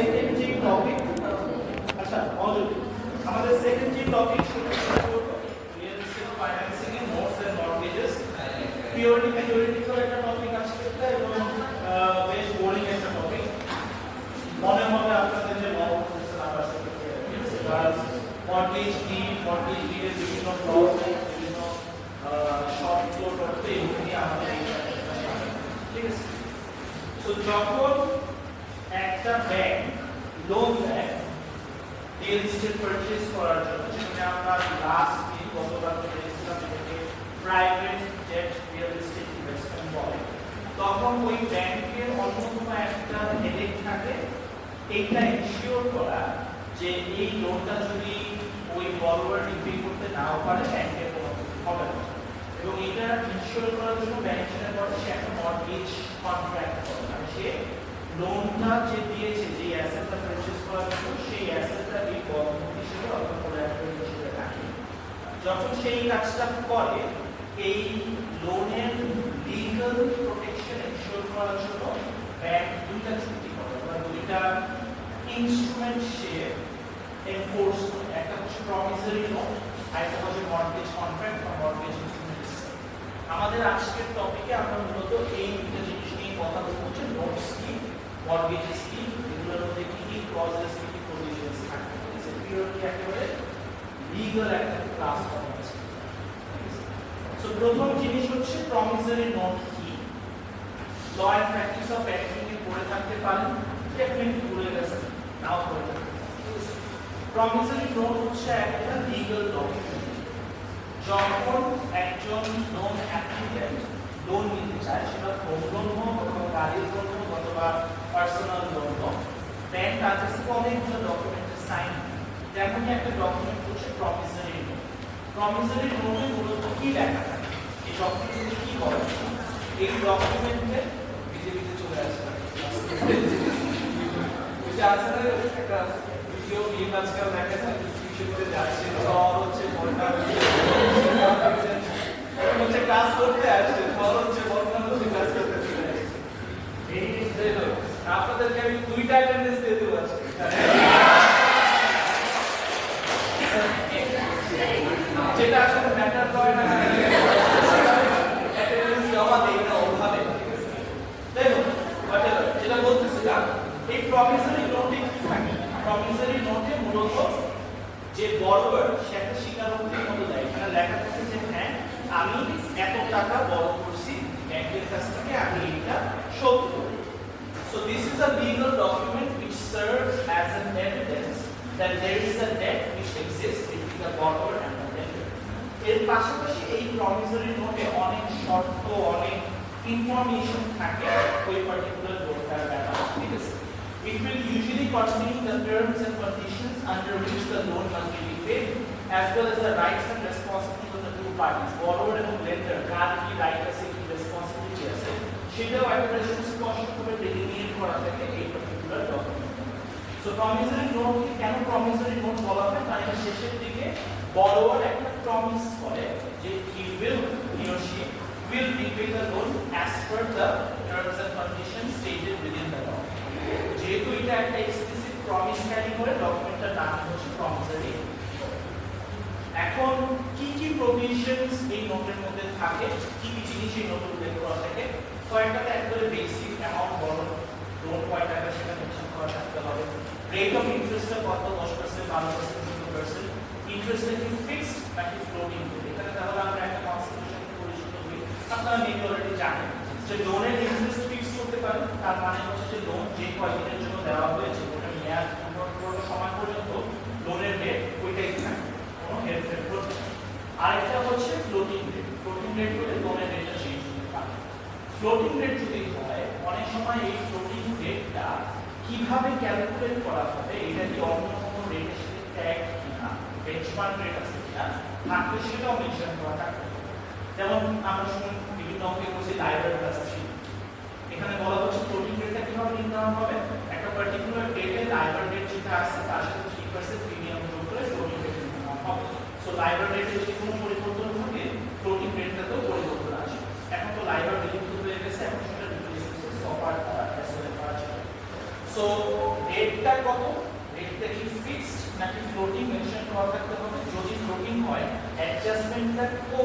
Second যে topic আচ্ছা আমাদের সেকেন্ড যে টপিক সেটা হলো রিয়েল এস্টেট ফাইন্যান্সিং এর নোটস এন্ড মর্টগেজেস থিওরিটিক্যাল একটা টপিক আজকে এবং বেশ বোরিং একটা টপিক মনে হবে আপনাদের যে লও করতেছেন আবার মর্টগেজ ডিড এর বিভিন্ন ক্লজ বিভিন্ন শর্ত করতে এগুলি আমাদের ঠিক আছে তো যখন একটা ব্যাংক লোন দেয় রিয়েল এস্টেট পারচেজ করার জন্য যেটা আমরা লাস্ট দিন গতবার দেখেছিলাম এটাকে private debt real estate investment বলে তখন ওই ব্যাংকের অন্যতম একটা হেডেক থাকে এইটা ইনশিওর করা যে এই লোনটা যদি ওই বরোয়ার রিপে করতে নাও পারে ব্যাংকের কোনো হবে না এবং এটা ইনশিওর করার জন্য ব্যাংক যেটা করে সে একটা মর্টগেজ কন্ট্রাক্ট করে মানে সে লোনটা যে দিয়েছে যে অ্যাসেটটা পারচেজ করার জন্য সেই অ্যাসেটটা এই বন্ধক হিসেবে অথবা কোলাটেরাল হিসেবে রাখে যখন সেই কাজটা করে এই লোনের লিগ্যাল প্রোটেকশন এনশিওর করার জন্য ব্যাংক দুইটা চুক্তি করে বা দুইটা ইনস্ট্রুমেন্ট সে এনফোর্স করে একটা হচ্ছে প্রমিসরি নোট আর একটা হচ্ছে মর্টগেজ কন্ট্রাক্ট বা মর্টগেজ ইনস্ট্রুমেন্ট আমাদের আজকের টপিকে আমরা মূলত এই দুইটা জিনিস নিয়ে কথা বলবো যে নোটস কি মর্টগেজেস কি এগুলোর মধ্যে কি কি ক্লজেস কি কি প্রভিশনস থাকে এটা পিওরলি একেবারে লিগ্যাল একটা ক্লাস করা আছে সো প্রথম জিনিস হচ্ছে প্রমিসরি নোট কি law and practice of banking এ পড়ে থাকতে পারেন ডেফিনেটলি ভুলে গেছেন নাও পড়ে থাকতে প্রমিসরি নোট হচ্ছে একটা লিগ্যাল ডকুমেন্ট যখন একজন লোন অ্যাপ্লিক্যান্ট লোন নিতে চায় সেটা হোম লোন হোক অথবা গাড়ির লোন হোক অথবা পার্সোনাল লোন হোক ব্যাংক তার কাছে অনেকগুলো ডকুমেন্টে সাইন যেমনই একটা ডকুমেন্ট হচ্ছে প্রমিসরি নোট প্রমিসরি নোটে মূলত কি লেখা থাকে এই ডকুমেন্টে কি বলে এই ডকুমেন্টে বিজেপিতে চলে আসে বুঝে আসে না একটা ভিডিও গেম আজকাল দেখা যায় বিশ্ববিদ্যালয়ে যাচ্ছে সব হচ্ছে বলটা হচ্ছে ক্লাস করতে আসছে ফল হচ্ছে বর্তমান হচ্ছে ক্লাস করতে চলে আসছে এই জিনিসটাই হলো আপনাদেরকে আমি দুইটা অ্যাটেন্ডেন্স দিয়ে দেবো আজকে যেটা আসলে ম্যাটার করে না অ্যাটেন্ডেন্স জমা দেই না ওভাবে তাই না হোয়াটএভার যেটা বলতেছিলাম এই প্রমিসরি নোটে কি থাকে প্রমিসরি নোটে মূলত যে বরোয়ার সে একটা স্বীকারোক্তির মতো দেয় এখানে লেখা থাকে যে হ্যাঁ আমি এত টাকা বরো করছি ব্যাংকের কাছ থেকে আমি এটা শোধ করব so this is a legal document which serves as an evidence that there is a debt which exists between the borrower and the lender এর পাশাপাশি এই প্রমিসরি নোটে অনেক শর্ত অনেক ইনফরমেশন থাকে ওই পার্টিকুলার লোনটার ব্যাপারে ঠিক আছে It will usually contain the terms and conditions under which the loan must be repaid, as well as the rights and responsibilities of the two parties, borrower and lender. কার কি right আছে কি responsibility আছে সেটাও একেবারে সুস্পষ্টভাবে ডেলিমিনেট করা থাকে এই পার্টিকুলার ডকুমেন্টে সো প্রমিসরি নোট কি কেন প্রমিসরি নোট বলা হয় কারণ এর শেষের দিকে borrower একটা প্রমিস করে যে he or she will repay the loan as per the terms and conditions stated within the law যেহেতু এটা একটা এক্সপ্লিসিট প্রমিস ক্যারি করে ডকুমেন্টটার নাম হচ্ছে প্রমিসরি এখন কি কি প্রভিশনস এই নোটের মধ্যে থাকে কি কি জিনিস এই নোটে উল্লেখ করা থাকে কয়েকটাতে একবারে বেসিক অ্যামাউন্ট বড় লোন কয় টাকা সেটা মেনশন করা থাকতে হবে রেট অফ ইন্টারেস্টটা কত 10% 12% 20% ইন্টারেস্টটা কি ফিক্সড নাকি ফ্লোটিং এখানে তাহলে আমরা একটা কনসিডারেশন পরিচিত হই আপনারা মেবি অলরেডি জানেন যে লোনের ইন্টারেস্ট ফিক্স করতে পারেন তার মানে হচ্ছে যে লোন যে কয়দিনের জন্য দেওয়া হয়েছে ওটা মেয়াদ পুরো সময় পর্যন্ত লোনের রেট ওইটাই থাকে কোনো হেরফের করবে আরেকটা হচ্ছে ফ্লোটিং রেট হলে লোনের রেটটা চেঞ্জ হতে পারে ফ্লোটিং রেট যদি হয় অনেক সময় এই ফ্লোটিং রেটটা কিভাবে ক্যালকুলেট করা হবে এটা কি অন্য কোনো রেটের সাথে ট্যাগ কিনা বেঞ্চমার্ক রেট আছে কিনা থাকলে সেটাও মেনশন করা থাকবে যেমন আমরা শুনি বিভিন্ন অঙ্কে বলছি লাইবার প্লাস 3 এখানে বলা হচ্ছে ফ্লোটিং রেটটা কিভাবে নির্ধারণ হবে একটা পার্টিকুলার ডেটে লাইবার রেট যেটা আছে তার সাথে 3% প্রিমিয়াম যোগ করে ফ্লোটিং রেট নির্ধারণ হবে সো লাইবার রেটে যদি কোনো পরিবর্তন ঘটে ফ্লোটিং রেটটাতেও পরিবর্তন আসে এখন তো লাইবার বিলুপ্ত হয়ে গেছে এখন সেটা রিপ্লেস হচ্ছে সফার দ্বারা এসএলএফ করা যায় সো রেট রেটটা কত, রেটটা কি ফিক্সড নাকি ফ্লোটিং মেনশন করা থাকতে হবে। যদি ফ্লোটিং হয় অ্যাডজাস্টমেন্টটা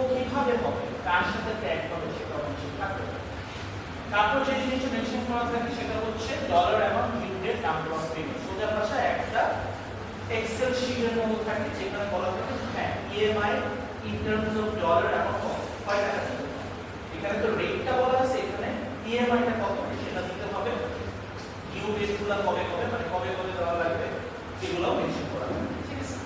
কিভাবে হবে, কার সাথে ট্যাগ হবে সেটা মেনশন থাকতে হবে। তারপর যে জিনিসটা মেনশন করা থাকে সেটা হচ্ছে dollar amount unit number of payment. সোজা ভাষায় একটা এক্সেল শীটের মতো থাকে যেখানে বলা থাকে হ্যাঁ EMI in terms of dollar amount কয় টাকা দিতে হবে। এখানে তো রেটটা বলা আছে, এখানে ইএমআইটা কত সেটা দিতে হবে, ডিউ ডেটগুলো কবে কবে মানে কবে কবে দেওয়া লাগবে সেগুলো মেনশন করা হবে। ঠিক আছে,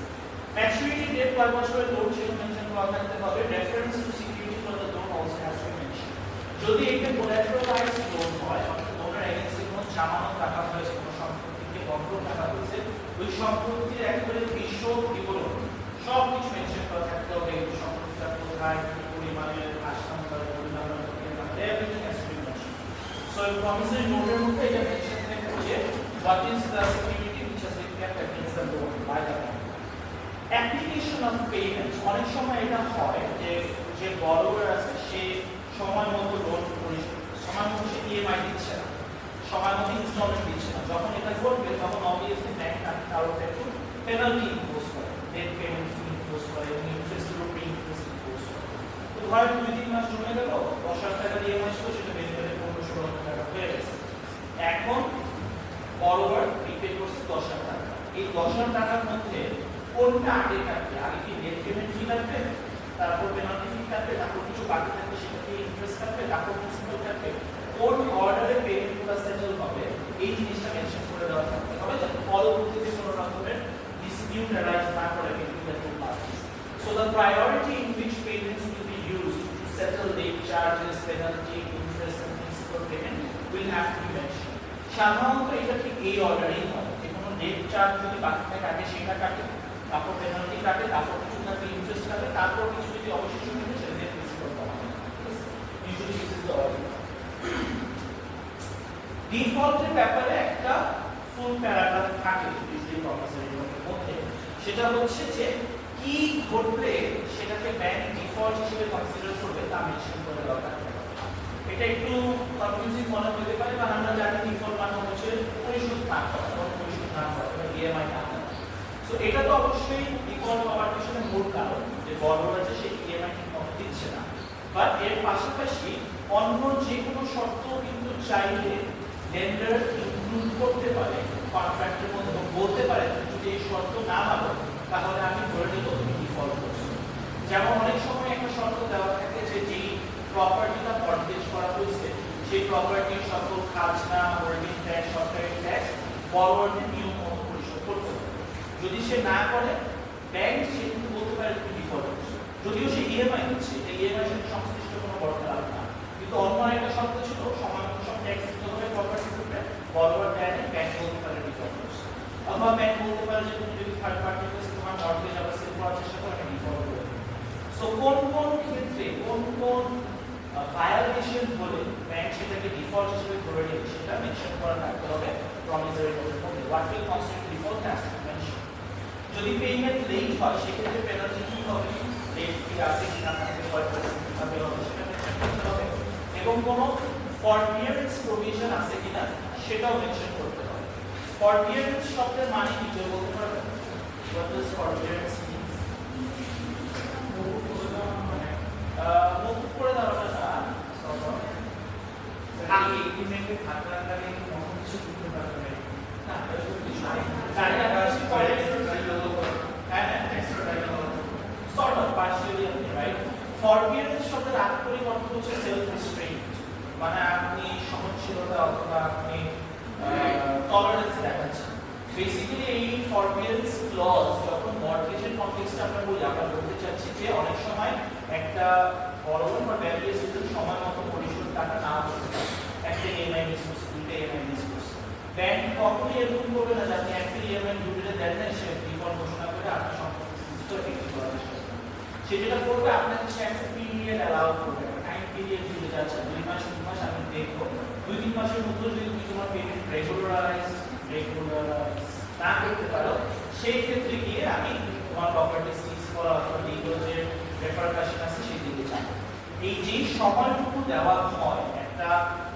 ম্যাচুরিটি ডেট কয় বছরের লোন সেটা মেনশন করা থাকতে হবে। Reference to security for the loan also has to mention. যদি একটা কোলাটেরালাইজড লোন হয় অর্থাৎ লোনের এগেইনস্টে কোনো জামানত রাখা হয়েছে, কোনো সম্পত্তিকে বন্ধক রাখা হয়েছে, ওই সম্পত্তির একেবারে বিশদ বিবরণ সব কিছু মেনশন করা থাকতে হবে। এই সম্পত্তিটা কোথায়, কি পরিমাণে আসলাম করে পরিমাণ everything has to be mention. So এই প্রমিসরি নোটের মধ্যে এটা মেনশন থাকবে যে what is the security which has been kept against the loan by the bank. Application of payments, অনেক সময় এটা হয় যে যে বরোয়ার আছে সে সময় মতো লোন পরিশোধ, সময় মতো সে ইএমআই দিচ্ছে না, সময় মতো ইনস্টলমেন্ট দিচ্ছে না। যখন এটা ঘটবে তখন অবভিয়াসলি ব্যাংক তার উপরে একটু পেনাল্টি ইম্পোজ করে, লেট পেমেন্ট ফি ইম্পোজ করে এবং ইন্টারেস্টের উপরে ইন্টারেস্ট ইম্পোজ করে। তো ধরেন 2-3 মাস জমে গেল, 10,000 টাকা দিয়ে ইএমআই ছিল, সেটা বেড়ে বেড়ে 15-16,000 টাকা হয়ে গেছে। এখন বরোয়ার প্রিপে করছে 10,000 টাকা। এই 10,000 টাকার মধ্যে কোনটা আগে কাটবে, আগে কি লেট পেমেন্ট ফি লাগবে, তারপর পেনাল্টি ফি কাটবে, তারপর কিছু বাকি থাকবে সেটাকে ইন্টারেস্ট কাটবে, তারপর প্রিন্সিপাল কাটবে, কোন অর্ডারে পেমেন্টগুলো সেটেল হবে এই জিনিসটা মেনশন করে দেওয়া থাকতে হবে যাতে পরবর্তীতে কোনো রকমের ডিসপিউট অ্যারাইজ না করে between the two parties. So the priority in which payments will be used to settle late charges, penalty, interest and principal payment will have to be mention. সাধারণত এটা ঠিক এই অর্ডারেই হয় যে কোনো লেট চার্জ যদি বাকি থাকে আগে সেটা কাটে, তারপর পেনাল্টি কাটে, তারপর কিছু থাকে ইন্টারেস্ট কাটে, তারপর কিছু যদি অবশিষ্ট থাকে সেটা দিয়ে প্রিন্সিপাল করা হয়। Usually this is the order. ডিফল্টের ব্যাপারে একটা ফুল প্যারাগ্রাফ থাকে ইউজুয়ালি প্রমিসরি নোটের মধ্যে, সেটা হচ্ছে যে কি ঘটলে সেটাকে ব্যাংক ডিফল্ট হিসেবে কনসিডার করবে তা মেনশন করে দেওয়া থাকে। এটা একটু কনফিউজিং মনে হতে পারে, কারণ আমরা জানি ডিফল্ট মানে হচ্ছে পরিশোধ না করা, পরিশোধ না করা, ইএমআই না করা। সো এটা তো অবশ্যই ডিফল্ট হওয়ার পিছনে মূল কারণ যে বড়রা যে সেই ইএমআই ঠিক মতো দিচ্ছে না, বাট এর পাশাপাশি অন্য যে কোনো শর্ত কিন্তু চাইলে লেন্ডার ইনক্লুড করতে পারে কন্ট্রাক্টের মধ্যে, বলতে পারে যদি এই শর্ত না মানো তাহলে আমি ধরে নিব তুমি ডিফল্ট করছো। যেমন অনেক সময় একটা শর্ত দেওয়া থাকে যে যেই প্রপার্টিটা মর্টগেজ করা হয়েছে সেই প্রপার্টির সকল খাজনা, হোল্ডিং ট্যাক্স, সরকারি ট্যাক্স বড়দের নিয়ম মতো পরিশোধ করতে হবে। যদি সে না করে ব্যাংক সে কিন্তু বলতে পারে তুমি ডিফল্ট করছো, যদিও সে ইএমআই দিচ্ছে, এই ইএমআই সাথে সংশ্লিষ্ট কোনো বড় লাভ না, কিন্তু অন্য একটা শর্ত ছিল সময় মতো সব ট্যাক্স দিতে হবে প্রপার্টির উপরে, বড়বার দেয় ব্যাংক বলতে পারে ডিফল্ট করছো। অথবা ব্যাংক বলতে পারে যে তুমি যদি থার্ড পার্টির কাছে তোমার মর্টগেজ আবার সেল করার চেষ্টা করো আমি ডিফল্ট করে দেব। সো কোন কোন ক্ষেত্রে কোন কোন ভায়োলেশন হলে ব্যাংক সেটাকে ডিফল্ট হিসেবে ধরে নেবে সেটা মেনশন করা থাকতে হবে প্রমিসরি নোটের মধ্যে। What will constitute default has to be mention. যদি পেমেন্ট লেট হয় সেক্ষেত্রে পেনাল্টি কি হবে, লেট ফি আছে কি না থাকতে পারে, কিভাবে হবে সেটা মেনশন করতে হবে, এবং কোনো ফরবিয়ারেন্স প্রভিশন আছে কিনা সেটাও মেনশন করতে হবে। ফরবিয়ারেন্স শব্দের মানে কি কেউ বলতে পারবেন? What does forbearance mean? Move করে দেওয়াটা না, আগে এগ্রিমেন্টে থাকার আগে অন্য কিছু করতে পারবে না, এরকম কিছু নাই। গাড়ি আকাশে করে হ্যাঁ extra time sort of partially right. Forbearance শব্দের আক্ষরিক অর্থ হচ্ছে সেলফ রেস্ট্রেইনড, মানে আপনি সহনশীলতা অথবা আপনি টলারেন্স দেখাচ্ছেন। বেসিক্যালি এই ফরবিয়ারেন্স ক্লজ যখন মর্টগেজের কনটেক্সটে আমরা বলি, আমরা বলতে চাচ্ছি যে অনেক সময় একটা বড়োয়ার বা ভ্যারিয়াস রিজন সময় মতো পরিশোধ টাকা না করতে পারে, একটা ইএমআই মিস করছে, দুইটা ইএমআই মিস করছে, ব্যাংক কখনোই এরকম করবে না যাতে একটা ইএমআই দুটোতে দেন না সে ডিফল্ট ঘোষণা করে আপনার সম্পত্তি সিস্টেম করার চেষ্টা করে। সে যেটা করবে আপনাকে সে একটা পিরিয়ড অ্যালাউ করবে, টাইম পিরিয়ড দিতে যাচ্ছে 2 মাস 3 মাস আমি দেখবো, 2-3 মাসের মধ্যে যদি তুমি তোমার পেমেন্ট রেগুলারাইজ না করতে পারো সেই ক্ষেত্রে গিয়ে আমি তোমার প্রপার্টি সিজ করা অথবা লিগাল যে রেফারকাশন আছে সেই দিকে যাব। এই যে সময়টুকু দেওয়া হয় একটা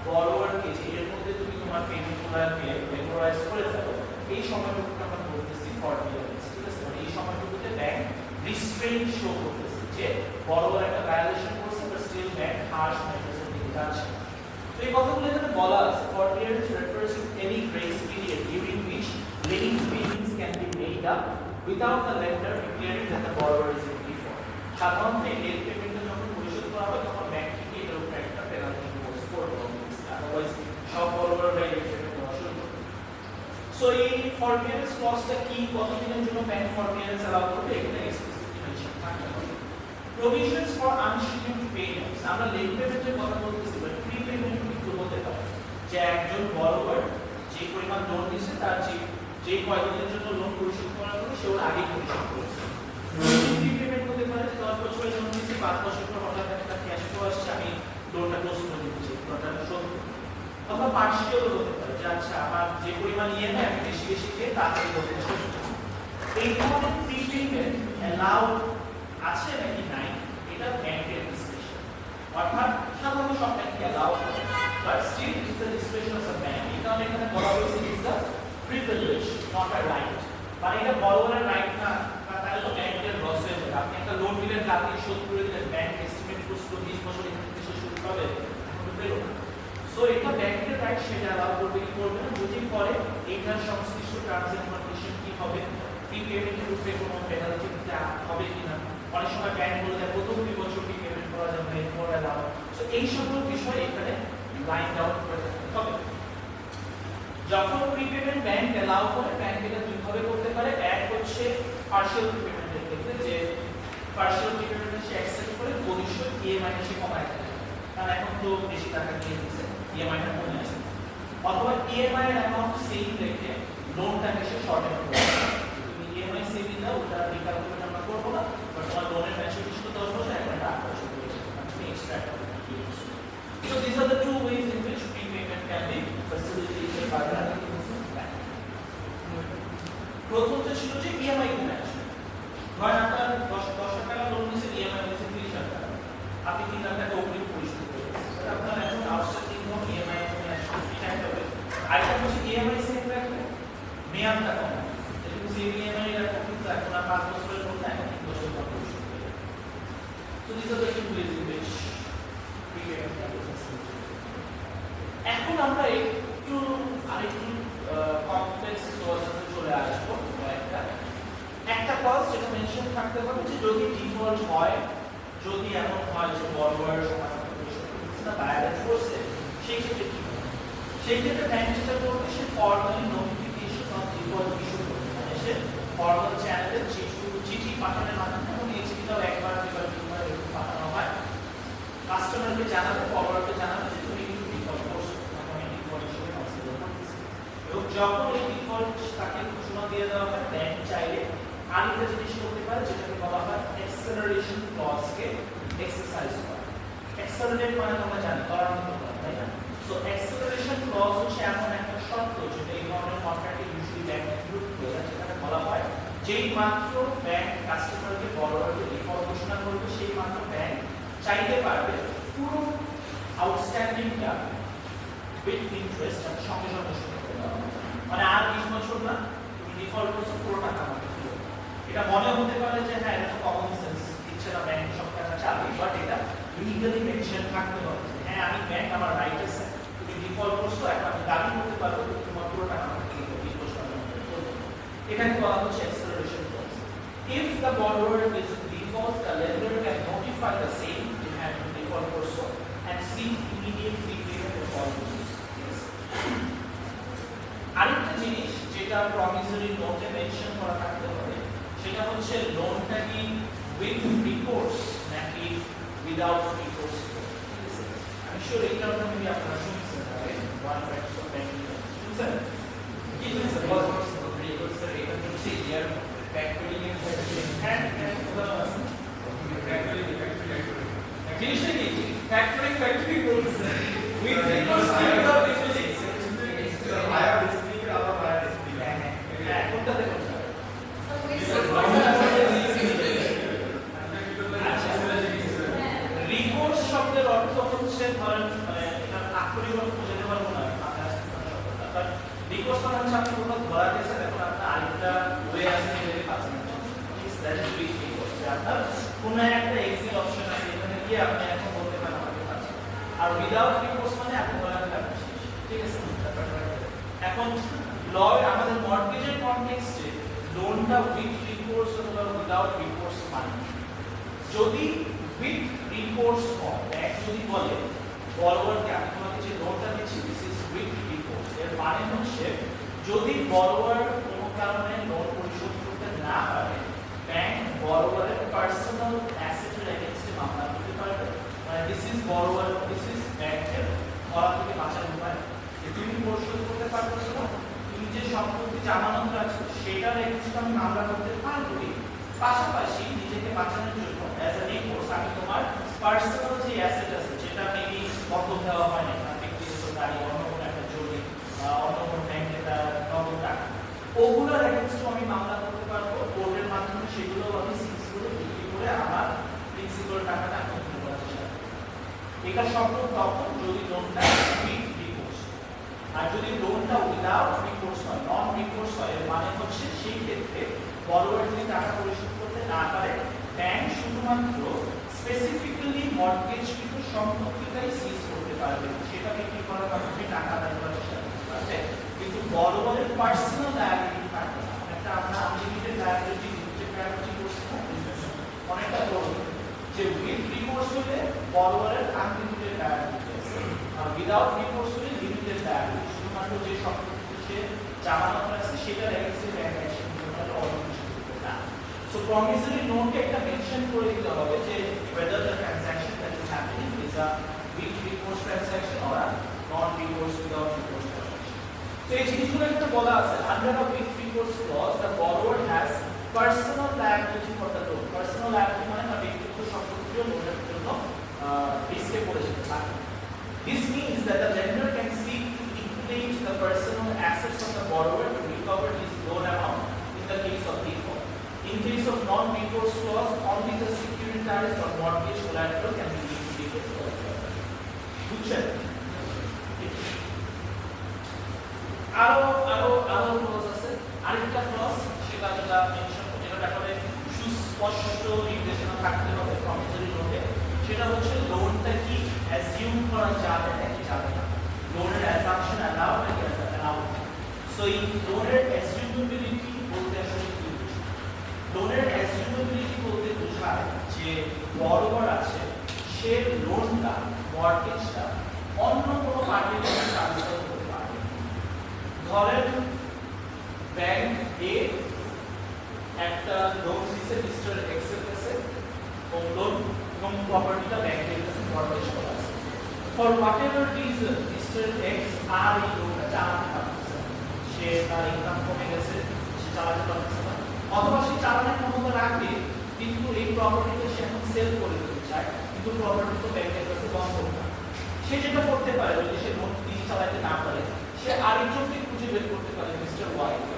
বড়োয়ারকে যে এর মধ্যে তুমি তোমার পেমেন্টগুলোকে রেগুলারাইজ করে যাবে, এই সময়টুকুকে আমরা বলতেছি ফরবিয়ারেন্স, ঠিক আছে? মানে এই সময়টুকুতে ব্যাংক রিস্ট্রেইন শো করতেছে যে বড় একটা ভায়োলেশন করছে, বাট স্টিল ব্যাংক হার্শ মেজার্সের দিকে যাচ্ছে। তো এই কথাগুলো এখানে বলা আছে, forbearance refers to any grace period during which late payments can be made up without the lender declaring that the borrower is in default. সাধারণত এই লেট পেমেন্টটা যখন পরিশোধ করা হয় তখন ব্যাংক থেকে এটার উপরে একটা পেনাল্টি ইম্পোজ করবে, আদারওয়াইজ সব বড়রা লেট পেমেন্ট দেওয়া শুরু করবে। সো এই ফরবিয়ারেন্স ক্লজটা কি, কতদিনের জন্য ব্যাংক ফরবিয়ারেন্স অ্যালাউ করবে, এখানে এক্সপ্লিসিটলি মেনশন থাকতে হবে। প্রভিশনস ফর আনশিডিউলড পেমেন্টস, আমরা লেট পেমেন্টের কথা বলতেছি, বাট প্রিপেমেন্ট কিন্তু হতে পারে যে একজন বড়র যে পরিমাণ লোন দিয়েছে তার যে কয়দিনের জন্য লোন পরিশোধ করার কথা সে ওর আগে পরিশোধ করেছে। প্রিপেমেন্ট হতে পারে যে 10 বছরের লোন দিয়েছি, 5 বছর পর হঠাৎ একটা ক্যাশ ফ্লো আসছে, আমি লোনটা ক্লোজ করে দিচ্ছি, লোনটা শোধ করব। অথবা পার্সিয়াল হতে পারে যে আচ্ছা আমার যে পরিমাণ ইএমআই আমি বেশি বেশি দিয়ে তাড়াতাড়ি লোনটা শোধ করব। এই ধরনের প্রিপেমেন্ট অ্যালাউ আছে নাকি নাই এটা ব্যাংকের ডিসক্রিপশন, অর্থাৎ সাধারণত সব ব্যাংক অ্যালাউ করে, but still it is the discretion of the bank. এটা এখানে বলা হয়েছে is the privilege not a right, মানে এটা বড়দের রাইট না, তাহলে তো ব্যাংকের লস হয়ে যাবে। আপনি একটা লোন দিলেন, তাড়াতাড়ি শোধ করে দিলেন, ব্যাংক এস্টিমেট করছিল 20 বছর এখান থেকে শোধ হবে, এখন পেল না। সো এটা ব্যাংকের রাইট, সেটা অ্যালাউ করবে কি করবে না, যদি করে এইটার সংশ্লিষ্ট টার্মস এন্ড কন্ডিশন কি হবে, প্রিপেমেন্টের উপরে কোনো পেনাল্টি হবে কিনা। অনেক সময় ব্যাংক বলে দেয় প্রথম 2 বছর প্রিপেমেন্ট করা যাবে, এরপর অ্যালাউ। সো এই সকল বিষয় এখানে লাইন আউট করে থাকতে হবে। যখন প্রিপেমেন্ট ব্যাংক অ্যালাউ করে, ব্যাংক এটা দুইভাবে করতে পারে। এক হচ্ছে পার্সিয়াল প্রিপেমেন্টের ক্ষেত্রে, যে পার্সিয়াল প্রিপেমেন্ট সে অ্যাকসেপ্ট করে ভবিষ্যৎ ইএমআই সে কমায় দেয়, কারণ এখন তো বেশি টাকা দিয়ে দিচ্ছে, ইএমআইটা কমে আসে। অথবা ইএমআই এর অ্যামাউন্ট সেম রেখে লোনটাকে সে শর্টেন করে দেয়, তুমি ইএমআই সেমই দাও, ওটা রিক্যালকুলেট আমরা করব না, বাট তোমার লোনের ম্যাচুরিটি তো 10 বছর, এখন 8 বছর করে তুমি এক্সট্রা টাকা দিয়ে দিচ্ছ। So these are the two ways in which prepayment can be facilitated by the bank. প্রথমটা ছিল যে ইএমআই কমে আসে, ধরেন আপনার 10 টাকা লোন নিয়েছেন, ইএমআই নিয়েছেন 30,000 টাকা, আপনি 3,000 টাকা অগ্রিম পরিশোধ করবেন, আপনার এখন আউটস্ট্যান্ডিং ইনকাম ইএমআই কমে আসে, এটা একটা ওয়ে। আরেকটা হচ্ছে ইএমআই সেম রাখলে মেয়াদটা কম, যেহেতু সেম ইএমআই রাখা কিন্তু এখন আর 5 বছরের লোন না, এখন 3 বছর পর পরিশোধ করবে। So these are the two ways in which prepayment can be facilitated. এখন আমরা একটু আরেকটু কমপ্লেক্স ক্লজে চলে আসবো। একটা ক্লজ যেটা মেনশন থাকতে হবে যে যদি ডিফল্ট হয়, যদি এমন হয় যে বড়োয়ার সমাধান করছে না, ভায়োলেট করছে, সেই ক্ষেত্রে কি হবে? সেই ক্ষেত্রে ব্যাংক যেটা করবে, সে formally notification of default issue করবে, মানে সে ফর্মাল চ্যানেলে চিঠি পাঠানোর মাধ্যমে, এবং এই চিঠিটাও একবার দুবার তিনবার এরকম পাঠানো হয়, কাস্টমারকে জানাবে, ফরওয়ার্ডকে জানাবে যে তুমি কিন্তু ডিফল্ট করছো, আমি ডিফল্ট হিসেবে কনসিডার করতেছি। এবং যখন এই ডিফল্ট তাকে ঘোষণা দিয়ে দেওয়া হয়, ব্যাংক চাইলে আরেকটা জিনিস করতে পারে, যেটাকে বলা হয় অ্যাক্সেলারেশন ক্লজকে এক্সারসাইজ করা। অ্যাক্সেলারেট মানে তোমরা জানো ত্বরান্বিত করা, তাই না? সো অ্যাক্সেলারেশন ক্লজ হচ্ছে এমন একটা শর্ত যেটা এই ধরনের কন্ট্রাক্টে ইউজুয়ালি ব্যাংক ইনক্লুড করে, যেটাকে বলা হয় যেই মাত্র ব্যাংক কাস্টমারকে বড়োয়ারকে ডিফল্ট ঘোষণা করবে, সেই মাত্র ব্যাংক চাইতে পারবে পুরো আউটস্ট্যান্ডিংটা উইথ ইন্টারেস্ট আমি সঙ্গে সঙ্গে শোধ করতে পারবো, মানে আর 20 বছর না, তুমি ডিফল্ট করছো, পুরো টাকা আমাকে ফেরত। এটা মনে হতে পারে যে হ্যাঁ এটা তো কমন সেন্স, ইচ্ছে না ব্যাংক সব টাকা চাবে, বাট এটা লিগালি মেনশন থাকতে হবে যে হ্যাঁ আমি ব্যাংক, আমার রাইট আছে, তুমি ডিফল্ট করছো, এখন আমি দাবি করতে পারবো তোমার পুরো টাকা আমাকে ফেরত 20 বছর মধ্যে করতে। এখানে বলা হচ্ছে acceleration clause. If the borrower is in default, the lender can notify the same default person and seek immediate repayment of all dues. Yes. আরেকটা জিনিস যেটা প্রমিসরি নোটে মেনশন করা থাকতে হবে, সেটা হচ্ছে লোনটা কি উইথ রিকোর্স নাকি উইদাউট রিকোর্স। ঠিক আছে, আমি শিওর এই কারণে আমি আপনারা শুনছেন ওয়ান ফ্যাক্টর অফ ব্যাংকিং শুনছেন কি শুনছেন রিকোর্স এর এটা হচ্ছে ইয়ার ফ্যাক্টরিং এর হ্যাঁ উদাহরণ আছে জিনিসটা কি ফ্যাক্টরিং বলছে with recourse without recourse higher display আবার হায়ার ডিসপ্লে হ্যাঁ কোনটা দেখুন রিকোর্স শব্দের অর্থ হচ্ছে ধরেন মানে এটা আক্ষরিক অর্থ বুঝতে পারবো না রিকোর্স মানে হচ্ছে আপনি কোথাও ধরা আপনার কোনো একটা এক্সিট অপশন আছে, এখানে গিয়ে আপনি এখন বলতে পারেন আমাকে পাচ্ছি। আর উইদাউট রিকোর্স মানে আপনি বলেন আপনি শেষ, ঠিক আছে? এখন ল আমাদের মর্টগেজের কনটেক্সটে লোনটা উইথ রিকোর্স অথবা উইদাউট রিকোর্স মানে যদি উইথ রিকোর্স হয়, ব্যাংক যদি বলে বরোয়ারকে আমি তোমাকে যে লোনটা দিচ্ছি দিস ইজ উইথ রিকোর্স, এর মানে হচ্ছে যদি বরোয়ার কোনো কারণে লোন পরিশোধ করতে না পারে, ব্যাংক বরোয়ারের পার্সোনাল অ্যাসেটের এগেইনস্টে মামলা করতে পারবে। মানে this is borrower, this is ব্যাংকের ধরা থেকে বাঁচার উপায়। তুমি পরিশোধ করতে পারছো না, তুমি যে সম্পত্তি জামানত রাখছো সেটার এগেইনস্টে আমি মামলা করতে পারবো। পাশাপাশি নিজেকে বাঁচানোর জন্য অ্যাজ এ রিকোর্স আমি তোমার পার্সোনাল যে অ্যাসেট আছে যেটা মেবি বন্ধক দেওয়া হয় না, ব্যক্তিগত গাড়ি, অন্য কোনো একটা জমি, অন্য কোনো ব্যাংকে তার নগদ টাকা, ওগুলোর এগেইনস্টে আমি মামলা করতে পারবো। কোর্টের মাধ্যমে সেগুলো আমি সিজ করে বিক্রি করে আমার প্রিন্সিপাল টাকাটা আমি উদ্ধার করার চেষ্টা করব। এটা সম্ভব তখন যদি লোনটা উইথ রিকোর্স। আর যদি লোনটা উইদাউট রিকোর্স হয়, নন রিকোর্স হয়, এর মানে হচ্ছে সেই ক্ষেত্রে বরোয়ার যদি টাকা পরিশোধ করতে না পারে, ব্যাংক শুধুমাত্র স্পেসিফিক্যালি মর্টগেজকৃত সম্পত্তিটাই সিজ করতে পারবে, সেটা বিক্রি করার মাধ্যমে টাকা আদায় করার চেষ্টা করতে পারবে, কিন্তু বরোয়ারের পার্সোনাল লায়াবিলিটি পারবে না। একটা আমরা আনলিমিটেড লায়াবিলিটি, লিমিটেড লায়াবিলিটি করছি না বিজনেসে, অনেকটা বড় যে উইথ রিকোর্স হলে বরোয়ারের আনলিমিটেড লায়াবিলিটি আছে, আর উইদাউট রিকোর্স হলে লিমিটেড লায়াবিলিটি, শুধুমাত্র যে সম্পত্তি সে জামানত আছে সেটার এগেইনস্টে ব্যাংক অ্যাকশন করতে পারে। So promissory note কে একটা মেনশন করে দিতে হবে যে whether the transaction that is happening is a with recourse transaction or a non recourse without recourse transaction. So এই জিনিসগুলো একটা বলা আছে under a with recourse clause the borrower has personal liability for the loan. Personal liability মানে না ব্যক্তিগত সম্পত্তিও লোনের জন্য রিস্কে পড়ে যেতে পারে। This means that the lender can seek to liquidate the personal assets of the borrower to recover his loan amount in the case of default. In case of non-recourse clause, only the securitized or mortgage collateral can be liquidated for the purpose. বুঝছেন? আরো clause আছে, আরেকটা clause সেটা যেটা mention যেটা ব্যাপারে সুস্পষ্ট নির্দেশনা থাকতে হবে প্রমিসরি নোটে, সেটা হচ্ছে লোনটা কি অ্যাজিউম করা যাবে নাকি যাবে না, লোনের অ্যাসাম্পশন অ্যালাউ নাকি অ্যালাউ। সো এই লোনের অ্যাজিউমেবিলিটি বলতে আসলে কি বুঝি? লোনের অ্যাজিউমেবিলিটি বলতে বোঝায় যে বরোয়ার আছে সে লোনটা মর্টগেজটা অন্য কোনো পার্টির কাছে ট্রান্সফার করতে পারে। ধরেন ব্যাংক এ একটা লোন দিচ্ছে মিস্টার এক্স এর কাছে, হোম লোন এবং প্রপার্টিটা ব্যাংকের কাছে মর্টগেজ করা আছে। For whatever reason mister X আর এই লোনটা চালাতে পারতেছে, সে তার ইনকাম কমে গেছে, সে চালাতে পারতেছে না, অথবা সে চালানোর ক্ষমতা রাখে কিন্তু এই প্রপার্টিটা সে এখন সেল করে দিতে চায়, কিন্তু প্রপার্টি তো ব্যাংকের কাছে বন্ধক না। সে যেটা করতে পারে যদি সে লোন দিয়ে চালাতে না পারে, সে আরেকজনকে খুঁজে বের করতে পারে মিস্টার ওয়াই কে,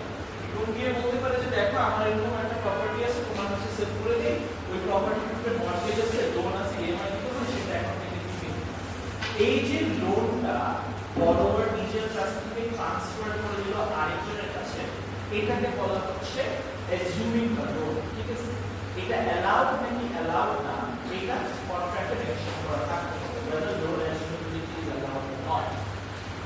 লোন দিয়ে বলতে পারে যে দেখো আমার এরকম একটা প্রপার্টি আছে, তোমার কাছে সেল করে দিই, ওই প্রপার্টির উপরে মর্টগেজ আছে, লোন আছে, ইএমআই দিতে হবে, সেটা এখন থেকে দিবে। এই যে লোনটা বরোয়ার নিজের কাছ থেকে ট্রান্সফার করে দিল আরেকজনের কাছে, এটাকে বলা হচ্ছে অ্যাজিউমিং দ্য লোন, ঠিক আছে? এটা অ্যালাউড নাকি অ্যালাউড না, এটা কন্ট্রাক্টে মেনশন করা থাকতে হবে whether loan assumability is allowed or not.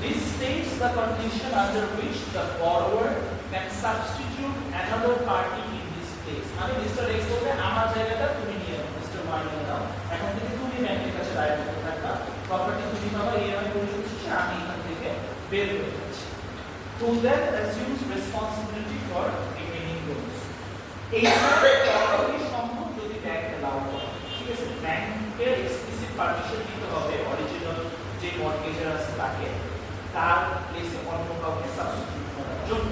This states the condition under which the borrower can substitute another party in this place. আমি মিস্টার এক্স বলতে আমার জায়গাটা তুমি নিয়ে নাও, মিস্টার ওয়াই নিয়ে নাও, এখন থেকে তুমি ব্যাংকের কাছে দাঁড়িয়ে থাকতে থাকবা, প্রপার্টি তুমি পাবা, ইএমআই পরিশোধ শেষে আমি এখান থেকে বের হয়ে যাচ্ছি। To that assumes responsibility for remaining loans. এইটা তখনই সম্ভব যদি ব্যাংক অ্যালাউ করে, ঠিক আছে? ব্যাংকের এক্সপ্লিসিট পারমিশন দিতে হবে অরিজিনাল যে মর্টগেজার আছে তাকে তার প্লেসে অন্য কাউকে সাবস্টিটিউট করার জন্য।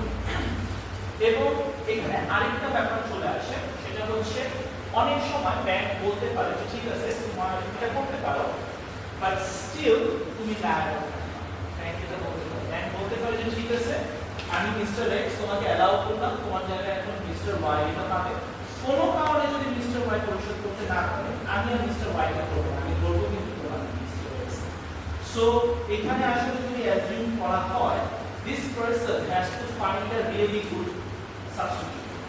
এবং এখানে আরেকটা ব্যাপার চলে আসে, সেটা হচ্ছে অনেক সময় ব্যাংক বলতে পারে যে ঠিক আছে তোমার এটা করতে পারো, বাট স্টিল তুমি লায়াবল থাকবা। ব্যাংক এটা বলতে পারে, ব্যাংক বলতে পারে যে ঠিক আছে আমি মিস্টার এক্স তোমাকে অ্যালাউ করলাম, তোমার জায়গায় এখন মিস্টার ওয়াই এটা পাবে, কোনো কারণে যদি মিস্টার ওয়াই পরিশোধ করতে না পারে আমি আর মিস্টার ওয়াইটা করবো না, আমি করবো কিন্তু তোমার মিস্টার এক্স। সো এখানে আসলে যদি অ্যাজিউম করা হয়, this person has to find a really good substitute,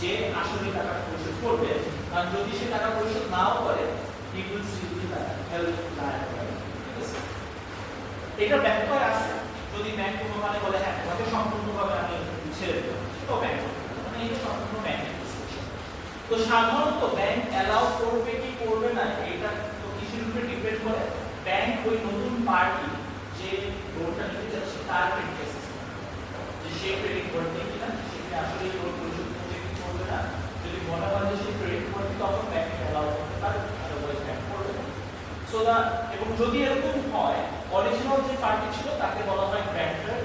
যে আসলে টাকা পরিশোধ করবে, আর যদি সে টাকা পরিশোধ নাও করে he will still be held liable, ঠিক আছে? এটা ব্যাখ্যায় আছে, যদি ব্যাংক কোনোভাবে বলে হ্যাঁ তোমাকে সম্পূর্ণভাবে আমি ছেড়ে দেবো, সেটাও ব্যাংক মানে এটা সম্পূর্ণ ব্যাংকের ডিসিশন। তো সাধারণত ব্যাংক অ্যালাউ করবে কি করবে না এটা তো কিসের উপরে ডিপেন্ড করে, ব্যাংক ওই নতুন পার্টি যে লোনটা নিতে যাচ্ছে তার ক্রেডিট অ্যাসেসমেন্ট, যে সে ক্রেডিট করবে কিনা, সে আসলে লোন পরিশোধ করবে কি করবে না। যদি মনে হয় যে সে ক্রেডিট করবে তখন ব্যাংক অ্যালাউ করতে পারে, আদারওয়াইজ ব্যাংক করবে না। সো দা এবং যদি এরকম হয় অরিজিনাল যে পার্টি ছিল তাকে বলা হয় গ্র্যান্টার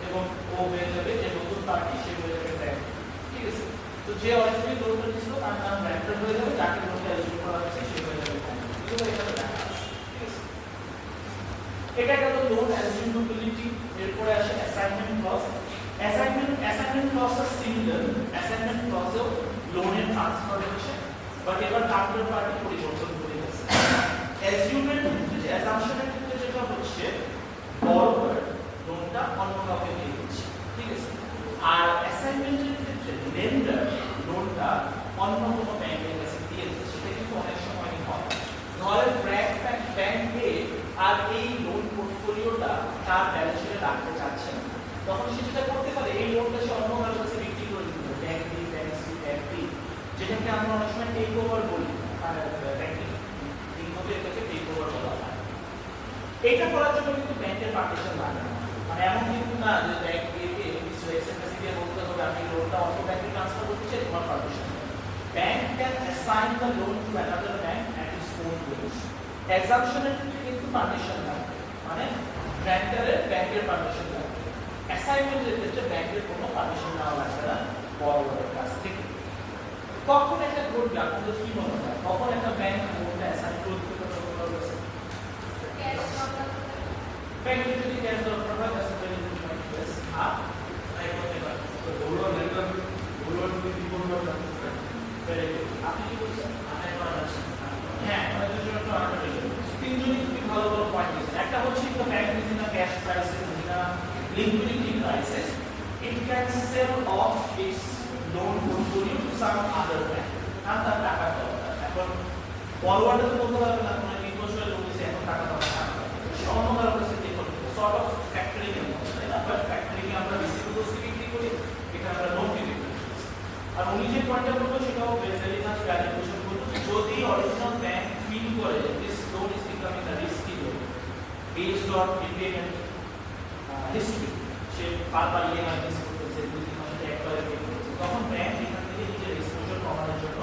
এবং ও হয়ে যাবে যে নতুন পার্টি সে হয়ে যাবে গ্র্যান্টার, ঠিক আছে? তো যে অরিজিনালি লোনটা ছিল তার নাম গ্র্যান্টার হয়ে যাবে, যাকে লোনটা এলিজিবল করা হয়েছে সে হয়ে যাবে গ্র্যান্টার। এগুলো এখানে দেখা আছে, ঠিক আছে? এটা গেল লোন অ্যাসিউমেবিলিটি। এরপরে আসে অ্যাসাইনমেন্ট ক্লজ। অ্যাসাইনমেন্ট ক্লজটা সিমিলার, অ্যাসাইনমেন্ট ক্লজেও লোনের ট্রান্সফার হচ্ছে, বাট এবার কাউন্টার পার্টি পরিবর্তন করে গেছে। অ্যাসিউমেন্ট যে অ্যাসাম্পশনের ক্ষেত্রে যেটা হচ্ছে বরোয়ার লোনটা অন্য কাউকে দিয়ে দিচ্ছে, ঠিক আছে? আর অ্যাসাইনমেন্টের ক্ষেত্রে লেন্ডার লোনটা অন্য কোনো ব্যাংকের কাছে দিয়ে দিচ্ছে, সেটা কিন্তু অনেক সময় হয়। ধরেন ব্যাংক এ আর এই লোন পোর্টফোলিওটা তার ব্যালেন্স শিটে রাখতে চাচ্ছে না, তখন সে যেটা করতে পারে এই লোনটা সে অন্য কারোর কাছে বিক্রি করে দিতে পারে, bank B, bank C, bank D, যেটাকে আমরা অনেক সময় টেক ওভার বলি, আর ব্যাংকিং ঠিকভাবে এটাকে টেক ওভার বলা হয়। এটা করার জন্য কিন্তু ব্যাংকের পারমিশন লাগে না, মানে এমন কিন্তু না যে ব্যাংক এ কে কিছু এসএমএস দিয়ে বলতে হবে আমি লোনটা অন্য ব্যাংকে ট্রান্সফার করতে চাই, তোমার পারমিশন নেই। Bank can assign the loan to another bank at its own will. অ্যাসাম্পশনের ক্ষেত্রে কিন্তু পারমিশন লাগবে, মানে গ্র্যান্টারের ব্যাংকের পারমিশন লাগবে। অ্যাসাইনমেন্টের ক্ষেত্রে ব্যাংকের কোনো পারমিশন নেওয়া লাগবে না বড়দের কাছ থেকে। কখন এটা ঘটবে আপনাদের কি মনে হয়, কখন একটা ব্যাংক লোনটা অ্যাসাইন করতে পারবে? ব্যাংকে যদি ক্যাশ দরকার হয় তাহলে very good point, plus up তাই করতে পারে। তো বড় লেন্ডার যদি কি করবে ভেরি গুড। আপনি কি বলছেন? আনাই করা যাচ্ছে হ্যাঁ, আমাদের জন্য একটু আনাই তিনজনই খুবই ভালো ভালো পয়েন্ট দিয়েছেন। একটা হচ্ছে the bank is in a cash crisis, in a liquidity crisis, it can sell off its loan portfolio to some other bank, আর তার টাকা দরকার। এখন বড়ওয়াটা তো বলতে পারবে না কোনো নির্ভরশীল লোক এসে এখন টাকা দরকার, অন্য কারো কাছে দিয়ে করতে সর্ট অফ ফ্যাক্টরিং এর মতো, তাই না? বাট ফ্যাক্টরিং এ আমরা রিসিভেবলস বিক্রি করি, এটা আমরা লোন বিক্রি করি। আর উনি যে পয়েন্টটা বলবো সেটাও ভেরি মাচ ভ্যালিডেশন করবো, যদি অরিজিনাল ব্যাংক ফিল করে this loan is becoming a risky loan based on repayment history, সে বারবার ইএমআই মিস করতেছে, 2-3 মাসে একবারে পে করতেছে, তখন ব্যাংক এখান থেকে নিজের এক্সপোজার কমানোর জন্য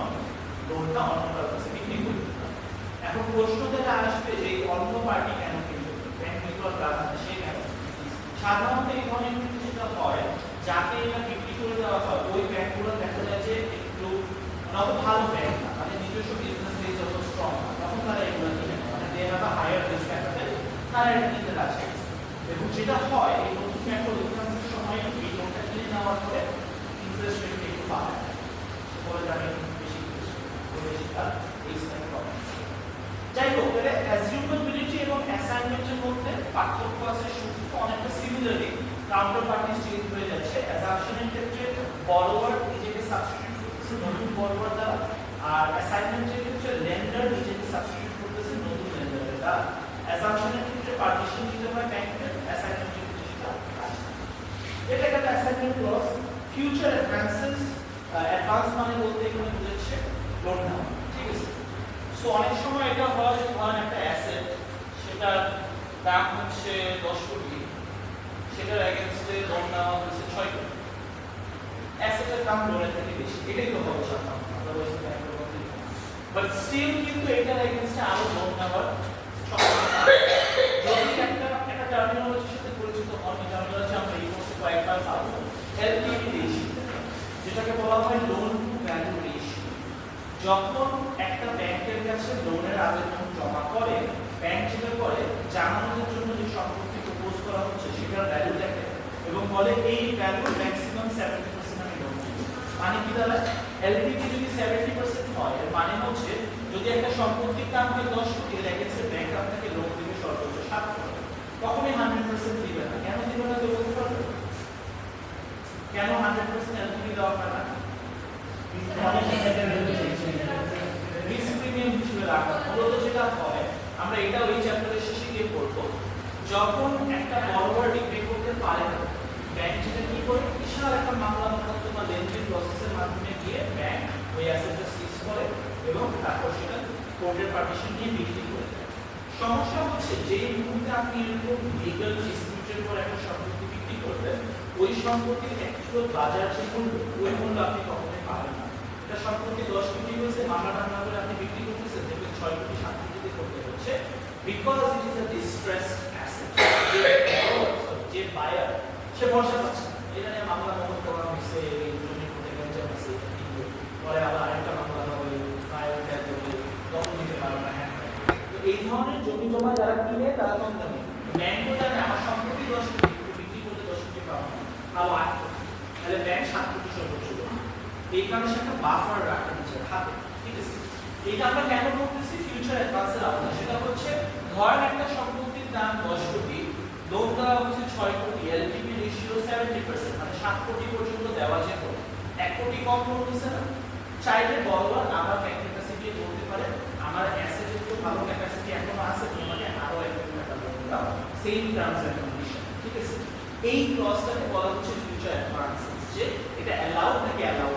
লোনটা অন্য কারো কাছে বিক্রি করে দিতে পারে। এখন প্রশ্ন যেটা আসবে যে অন্য পার্টি কেন কিনবে, ব্যাংক নিউট্রাল প্রার্থনা সে কেন? সাধারণত এই ধরনের ক্ষেত্রে যেটা হয়, যাকে এটা বিক্রি করে দেওয়া হয় ওই ব্যাংকগুলো দেখা যায় যে একটু অত ভালো ব্যাংক না, মানে নিজস্ব বিজনেস বেস অত স্ট্রং না, তখন তারা এগুলো কিনে নেয়, মানে they have a higher risk capital, তারা এটা নিতে রাজি আছে। এবং যেটা হয় এই নতুন ব্যাংক অধিকাংশ সময় এই লোনটা কিনে নেওয়ার পরে ইন্টারেস্ট রেট একটু বাড়ায়, বলে যাবে বেশি বেশি তার এই স্ট্যান্ড কম। যাই হোক, এটা অ্যাসিউমেবিলিটি এবং অ্যাসাইনমেন্টের মধ্যে পার্থক্য আছে, সূত্র অনেকটা সিমিলারলি কাউন্টার পার্টি চেঞ্জ হয়ে যাচ্ছে। অ্যাসাম্পশনের ক্ষেত্রে বড়োয়ার নিজেকে সাবস্টিটিউট করতেছে নতুন বড়োয়ার দ্বারা, আর অ্যাসাইনমেন্টের ক্ষেত্রে লেন্ডার নিজেকে সাবস্টিটিউট করতেছে নতুন লেন্ডারের দ্বারা। অ্যাসাম্পশনের ক্ষেত্রে পারমিশন দিতে হয় ব্যাংকের, অ্যাসাইনমেন্টের ক্ষেত্রে সেটা এটা একটা assignment clause. Future advances, advance মানে বলতে এখানে বোঝাচ্ছে লোন নেওয়া, ঠিক আছে? সো অনেক সময় এটা হয় যে ধরেন একটা অ্যাসেট, সেটার দাম হচ্ছে 10 কোটি, সেটার এগেইনস্টে লোন নেওয়া হচ্ছে 6 কোটি, অ্যাসেটের দাম লোনের থেকে বেশি, এটাই তো হবে সাধারণত, আদারওয়াইজ ব্যাংকের মধ্যে। বাট স্টিল কিন্তু এটার এগেইনস্টে আরো লোন নেওয়ার সম্ভাবনা আছে। যদি একটা টার্মিনোলজির সাথে পরিচিত হন, এই টার্মিনোলজি আমরা এই কোর্সে কয়েকবার পাবো, এলটিভি রেশিও, যেটাকে বলা হয় লোন টু ভ্যালু রেশিও। যখন একটা ব্যাংকের কাছে লোনের আবেদন জমা করে, ব্যাংক যেটা করে জামানতের জন্য যে সম্পত্তি প্রপোজ করা হচ্ছে সেটার ভ্যালু দেখে এবং বলে এই ভ্যালু ম্যাক্সিমাম 70% আমি লোন দিই। মানে কি দাঁড়ায়, এলটিভি যদি 70% হয়, এর মানে হচ্ছে যদি একটা সম্পত্তির দাম হয় 10 কোটি, এর এগেইনস্টে ব্যাংক আপনাকে লোন দিবে সর্বোচ্চ 7 কোটি। কখনোই 100% দিবে না। কেন দিবে না? বলতে পারবে কেন 100% এলটিভি দেওয়া হয় না? রিস্ক প্রিমিয়াম হিসেবে রাখা মূলত যেটা হয় আমরা এটা ওই চ্যাপ্টারের শেষে গিয়ে পড়বো যখন একটা বড়োয়ার রিপে করতে পারে না ব্যাংক যেটা কি করে বিশাল একটা মামলা মোকদ্দমা বা লেনদেন প্রসেসের মাধ্যমে গিয়ে ব্যাংক ওই অ্যাসেটটা সিজ করে এবং তারপর সেটা কোর্টের পারমিশন নিয়ে বিক্রি করে দেয় সমস্যা হচ্ছে যে মুহূর্তে আপনি এরকম লিগ্যাল ডিসপিউটের পর একটা সম্পত্তি বিক্রি করবেন ওই সম্পত্তির অ্যাকচুয়াল বাজার যে মূল্য ওই মূল্য আপনি কখনোই পাবেন না এটা সম্পত্তি 10 কোটি হয়েছে মামলা টামলা করে আপনি বিক্রি করতেছেন দেখবেন 6 কোটি 7 কোটিতে করতে হচ্ছে because it is a distressed asset যে বায়ার সে ভরসা পাচ্ছে এটা নিয়ে মামলা মোকদ্দমা করা হয়েছে এই জমি কোর্টে গেছে আছে পরে আবার আরেকটা মামলা হবে বায়ার ক্যাচ হবে তখন দিতে পারবে না হ্যাঁ তো এই ধরনের জমি জমা যারা কিনে তারা কম দামে ব্যাংকও জানে আমার সম্পত্তি 10 কোটি বিক্রি করতে 10 কোটি পাবো আরো 8 কোটি তাহলে ব্যাংক 7 কোটি সর্বোচ্চ এই কারণে সে একটা বাফার রাখে নিজের হাতে ঠিক আছে এটা আমরা কেন করতেছি ফিউচার অ্যাডভান্সের আওতায় সেটা হচ্ছে ধরেন একটা সম্পত্তির দাম 10 কোটি লোন দেওয়া হচ্ছে 6 কোটি এলটিভি রেশিও 70% মানে 7 কোটি পর্যন্ত দেওয়া যেত 1 কোটি কম করতেছে না চাইলে বড়রা আবার ব্যাংকের কাছে গিয়ে বলতে পারে আমার অ্যাসেটের তো ভালো ক্যাপাসিটি এখনো আছে তোমাকে আরো 1 কোটি টাকা লোন দাও সেম টার্মস এন্ড কন্ডিশন ঠিক আছে এই ক্লজটাকে বলা হচ্ছে ফিউচার অ্যাডভান্সেস যে এটা অ্যালাউ নাকি অ্যালাউ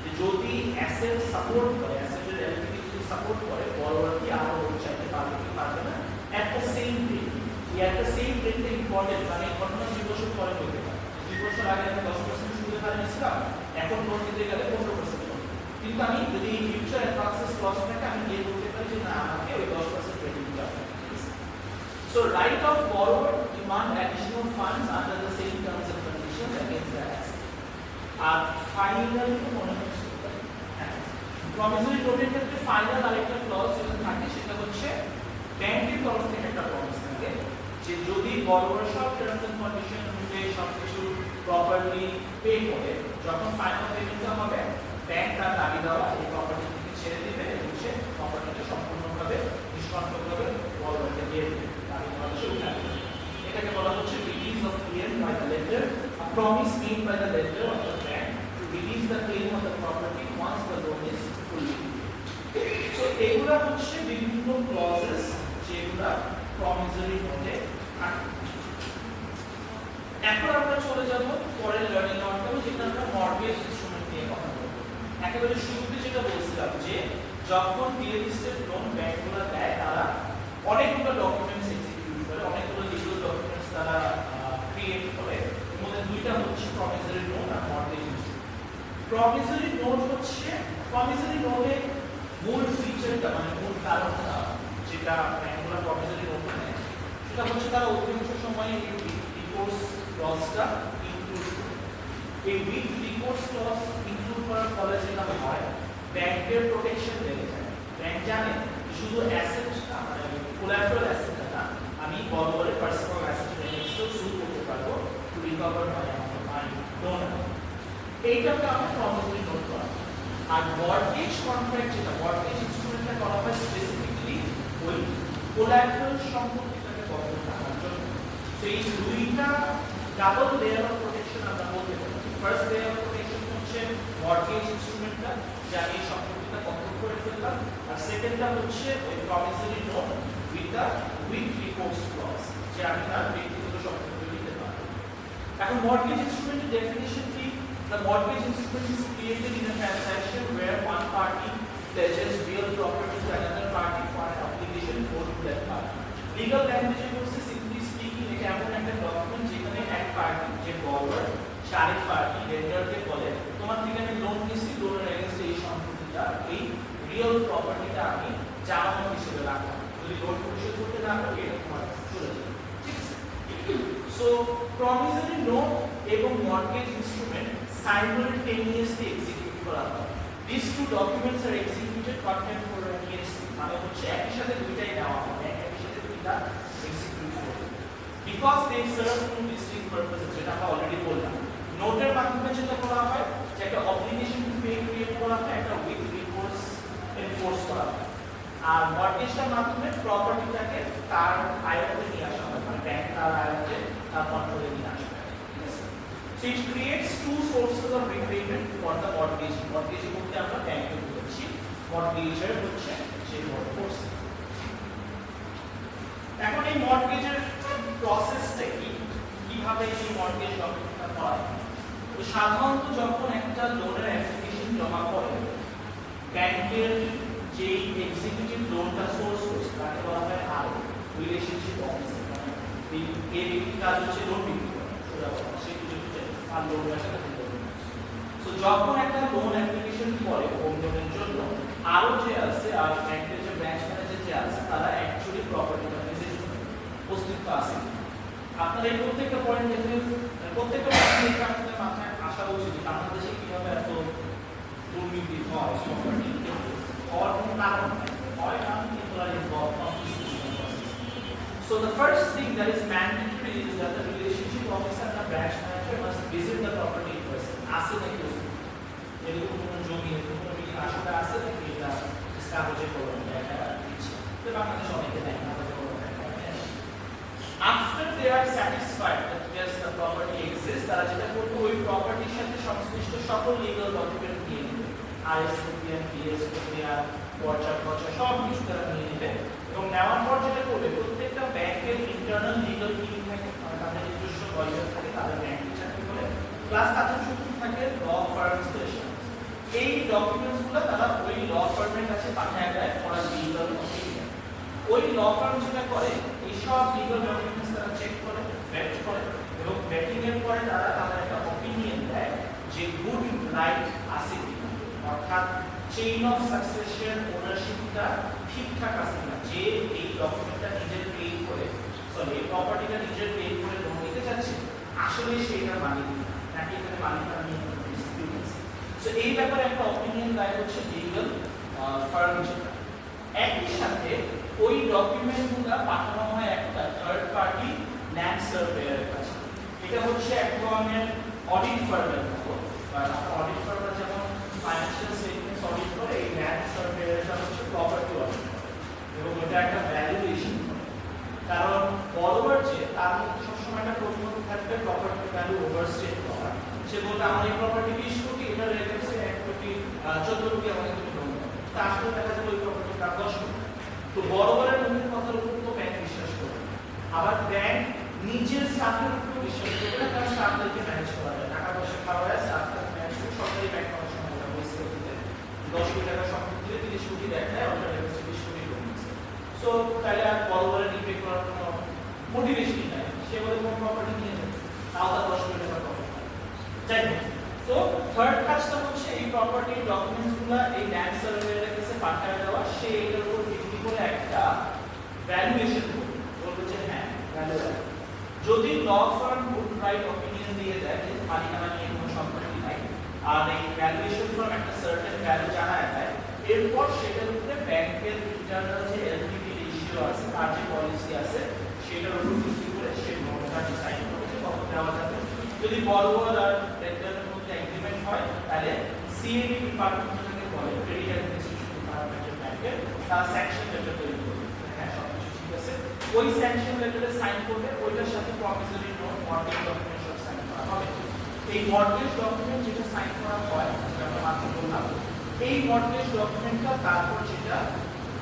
যে যদি অ্যাসেট সাপোর্ট করে অ্যাসেটের এলিজিবিলিটি যদি সাপোর্ট করে বড়রা কি আরো লোন চাইতে পারবে কি পারবে না at the same rate at the same রেটটা ইম্পর্টেন্ট মানে ঘটনা 2 বছর পরে হতে পারে 2 বছর আগে আমি 10% সুদে পারিয়েছিলাম এখন লোন দিতে গেলে 15% কিন্তু আমি যদি ফিউচার অ্যাডভান্সেস ক্লজটাকে আমি দিয়ে বলতে পারি যে না আমাকে ওই 10% রেট দিতে হবে So right of borrower demand additional funds under the same terms and conditions against the asset. আর ফাইনালি মনে হচ্ছে প্রমিসরি নোটের ক্ষেত্রে ফাইনাল আরেকটা ক্লজ যেটা থাকে সেটা হচ্ছে ব্যাংকের তরফ থেকে একটা প্রমিস থাকে যে যদি বড়োরা সব টার্মস এন্ড কন্ডিশন অনুযায়ী সবকিছু প্রপারলি পে করে যখন ফাইনাল পেমেন্টটা হবে ব্যাংক তার দাবি দেওয়া এই প্রপার্টি থেকে ছেড়ে দিবে এবং সে প্রপার্টিটা সম্পূর্ণভাবে নিষ্কণ্টকভাবে বড়োরাকে দিয়ে দেবে এটাকে বলা হচ্ছে release of claim by the lender a promise made by the lender of the bank to release the claim of the property once the loan is fully paid. So এগুলা হচ্ছে বিভিন্ন ক্লজেস যেগুলা প্রমিসরি নোটে থাকে এখন আমরা চলে যাব পরের লার্নিং আউটকাম যেটা আমরা মর্টগেজ ইনস্ট্রুমেন্ট নিয়ে কথা বলবো একেবারে শুরুতে যেটা বলছিলাম যে যখন রিয়েল এস্টেট লোন ব্যাংকগুলো দেয় তারা অনেকগুলো ডকুমেন্টস এক্সিকিউট করে অনেকগুলো লিগ্যাল ডকুমেন্টস তারা ক্রিয়েট করে এর মধ্যে দুইটা হচ্ছে প্রমিসরি নোট আর মর্টগেজ ইনস্ট্রুমেন্ট প্রমিসরি নোট হচ্ছে প্রমিসরি নোটের মূল ফিচারটা মানে মূল কারণটা যেটা ব্যাংকগুলো প্রমিসরি নোট নেয় সেটা হচ্ছে তারা অধিকাংশ সময় এই রিকোর্স ক্লজটা ইনক্লুড করে এই উইথ রিকোর্স ক্লজ ইনক্লুড করার ফলে যেটা হয় ব্যাংকের প্রোটেকশন বেড়ে যায় ব্যাংক জানে শুধু অ্যাসেটটা মানে কোলাটেরাল অ্যাসেটটা না আমি বড়োয়ারের পার্সোনাল অ্যাসেট রেজিস্টার শুরু করতে পারবো টু রিকভার মাই লোন এইটাকে আমরা প্রমিসরি নোট করা আর মর্টগেজ কন্ট্রাক্ট যেটা মর্টগেজ ইনস্ট্রুমেন্টটা করা হয় স্পেসিফিক্যালি ওই কোলাটেরাল সম্পত্তিটাকে বন্ধ রাখার জন্য তো এই দুইটা ডাবল লেয়ার অফ প্রোটেকশন আমরা বলতে পারি ফার্স্ট লেয়ার অফ প্রোটেকশন হচ্ছে মর্টগেজ ইনস্ট্রুমেন্টটা যা এই সম্পত্তিটা বন্ধ করে ফেললাম আর সেকেন্ডটা হচ্ছে ওই promissory note with recourse clause যে আমি তার ব্যক্তিগত সম্পত্তি দিতে পারবো এখন মর্টগেজ ইনস্ট্রুমেন্টের ডেফিনিশন কি The mortgage instrument is created in a transaction where one party pledges real property to another party for an obligation owed to that party. Legal language এ বলছে simply speaking এটা এমন একটা ডকুমেন্ট যেখানে এক party যে বড়োয়ার আরেক party লেন্ডারকে বলে তোমার থেকে আমি লোন নিয়েছি লোনের এগেইনস্টে এই সম্পত্তিটা এই রিয়েল প্রপার্টিটা আমি জামানত হিসেবে রাখলাম যদি লোন পরিশোধ করতে না পারি এটা তোমার চলে যাবে ঠিক আছে সো প্রমিসরি নোট এবং মর্টগেজ ইনস্ট্রুমেন্ট simultaneously execute করা হয় these two documents are executed contemporaneously মানে হচ্ছে একই সাথে দুইটাই নেওয়া হবে একই সাথে দুইটা এক্সিকিউট করবে because they serve two distinct purposes যেটা আমরা অলরেডি বললাম নোটের মাধ্যমে যেটা করা হয় যে একটা অব্লিগেশন টু পে ক্রিয়েট করা হয় একটা উইথ রিকোর্স এনফোর্স করা হয় আর মর্টগেজটার মাধ্যমে প্রপার্টিটাকে তার আয়ত্তে নিয়ে আসা হয় মানে ব্যাংক তার আয়ত্তে তার কন্ট্রোলে নিয়ে আসে So it creates two sources of repayment for the mortgage. Mortgage বলতে আমরা ব্যাংকে বলছি, মর্টগেজের হচ্ছে সেই বড় কোর্স। এখন এই মর্টগেজের প্রসেসটা কি, কিভাবে এই মর্টগেজ ডকুমেন্টটা হয়? তো সাধারণত যখন একটা লোনের অ্যাপ্লিকেশন জমা করে ব্যাংকের যেই এক্সিকিউটিভ লোনটা সোর্স করছে তাকে বলা হয় আর রিলেশনশিপ অফিসার। মানে এই ব্যক্তির কাজ হচ্ছে লোন বিক্রি করা, সোজা কথা, সে কিছু আর লোনটার সাথে তো যখন একটা লোন অ্যাপ্লিকেশন করে হোম লোনের জন্য আরো যে আছে আর ব্যাংকের যে ব্রাঞ্চ ম্যানেজার যে আছে তারা অ্যাকচুয়ালি প্রপার্টিটা ভিজিট করে অস্তিত্ব আছে। আপনার এই প্রত্যেকটা পয়েন্ট দেখলে প্রত্যেকটা পয়েন্ট আপনাদের মাথায় আসা উচিত বাংলাদেশে কিভাবে এত দুর্নীতি হয়, প্রপার্টি হওয়ার কোনো কারণ হয় না, কিন্তু আর involve of this process. So the first thing that is mandatory is that the relationship officer and the branch manager must visit the property in person. আসে নাকি এরকম কোনো জমি এরকম কোনো বিল্ডিং আসলে আসে নাকি এটা কাগজে কলমে দেখা দিচ্ছে, তো বাংলাদেশে অনেকে দেখে না। After they are satisfied that yes the property exists, তারা যেটা করবে ওই প্রপার্টির সাথে সংশ্লিষ্ট সকল লিগ্যাল ডকুমেন্ট নিয়ে নেবে, আইএসপিএন, বিএসপিএন, পর্চা সব কিছু তারা নিয়ে নেবে এবং নেওয়ার পর যেটা করবে প্রত্যেকটা ব্যাংকের ইন্টারনাল লিগ্যাল টিম থাকে, মানে তাদের নিজস্ব লয়ার থাকে, তাদের ব্যাংকে চাকরি করে, প্লাস তাদের সাথে থাকে ল ফার্ম স্টেশন। এই ডকুমেন্টসগুলো তারা ওই ল ফার্মের কাছে পাঠায় দেয় ফর লিগ্যাল অপিনিয়ন। ওই ল ফার্ম যেটা করে এই সব লিগ্যাল ডকুমেন্টস তারা চেক করে, ভেট করে এবং ভেটিং এর পরে তারা তাদের একটা অপিনিয়ন দেয় যে গুড রাইট আছে কিনা, অর্থাৎ চেইন অফ সাকসেশন ওনারশিপটা ঠিকঠাক আছে কিনা, যে এই ডকুমেন্টটা নিজের ক্লেম করে সরি এই প্রপার্টিটা নিজের ক্লেম করে লোন নিতে যাচ্ছে আসলে সেইটা মালিক নাকি এখানে মালিকটা নিয়ে ডিসপিউট আছে। সো এই ব্যাপারে একটা অপিনিয়ন দেয় হচ্ছে লিগ্যাল ফার্ম যেটা। একই সাথে ওই ডকুমেন্টগুলো পাঠানো হয় একটা থার্ড পার্টি ল্যান্ড সার্ভেয়ারের কাছে। এটা হচ্ছে এক ধরনের অডিট ফার্মের মতো, অডিট ফার্মরা যেমন ফাইন্যান্সিয়াল স্টেটমেন্টস অডিট করে, এই ল্যান্ড সার্ভেয়ারটা হচ্ছে প্রপার্টি অডিট এবং এটা একটা ভ্যালুয়েশন। কারণ বড়বার যে তার মধ্যে সবসময় একটা প্রশ্ন থাকবে প্রপার্টি ভ্যালু ওভারস্টেট করা। সে বলতে আমার এই প্রপার্টি 20 কোটি, এটা রেট হচ্ছে 1 কোটি 14 কোটি আমাকে তুমি লোন দাও, তা আসলে দেখা যাবে ওই প্রপার্টির দাম 10 কোটি। তো বড়বারের মুখের কথার উপর তো ব্যাংক বিশ্বাস করে, আবার ব্যাংক নিজের স্টাফের উপর বিশ্বাস করে না, কারণ স্টাফদেরকে ম্যানেজ করা যায়, টাকা পয়সা খাওয়া যায়, স্টাফদের ম্যানেজ করে। সরকারি ব্যাংক অনেক সময় এটা বলছে 10 কোটি টাকা সম্পত্তি দিলে 30 কোটি দেখায়, ওটা রেখেছে 20 কোটি লোন দিচ্ছে। সো তাহলে আর বড়বারের ডিপেন্ড করার কোনো মোটিভেশনই নাই, সে বলে কোন প্রপার্টি নিয়ে নেবে, তাও তার 10 কোটি টাকা প্রফিট হয়। যাই হোক, তো থার্ড কাজটা হচ্ছে এই প্রপার্টির ডকুমেন্টসগুলো এই ল্যান্ড সার্ভেয়ারের কাছে পাঠিয়ে দেওয়া, সে এটার উপর ভিত্তি করে একটা ভ্যালুয়েশন করবে, বলবে যে হ্যাঁ ভ্যালু আছে। যদি law firm good right opinion দিয়ে দেয় যে মালিকানা নিয়ে কোনো সম্পত্তি নাই আর এই ভ্যালুয়েশন ফার্ম একটা সার্টেন ভ্যালু জানায় দেয়, এরপর সেটার উপরে ব্যাংকের ইন্টারনাল যে এলটিভি রেশিও আছে আর যে পলিসি আছে সেটার উপর ভিত্তি করে সে নোটটা ডিসাইড করে যে কত দেওয়া যাবে। যদি বড়োয়ার আর লেন্ডারের মধ্যে এগ্রিমেন্ট হয় তাহলে সিএডি ডিপার্টমেন্ট থেকে বলে ক্রেডিট অ্যাডমিনিস্ট্রেশন ডিপার্টমেন্টের ব্যাংকে তার স্যাংশন লেটার তৈরি করবে, হ্যাঁ সবকিছু ঠিক আছে। ওই স্যাংশন লেটারে সাইন করবে, ওইটার সাথে প্রমিসরি নোট মর্টগেজ ডকুমেন্ট সব সাইন করা হবে। এই মর্টগেজ ডকুমেন্ট যেটা সাইন করা হয় যেটা মাত্র বললাম, এই মর্টগেজ ডকুমেন্টটা তারপর যেটা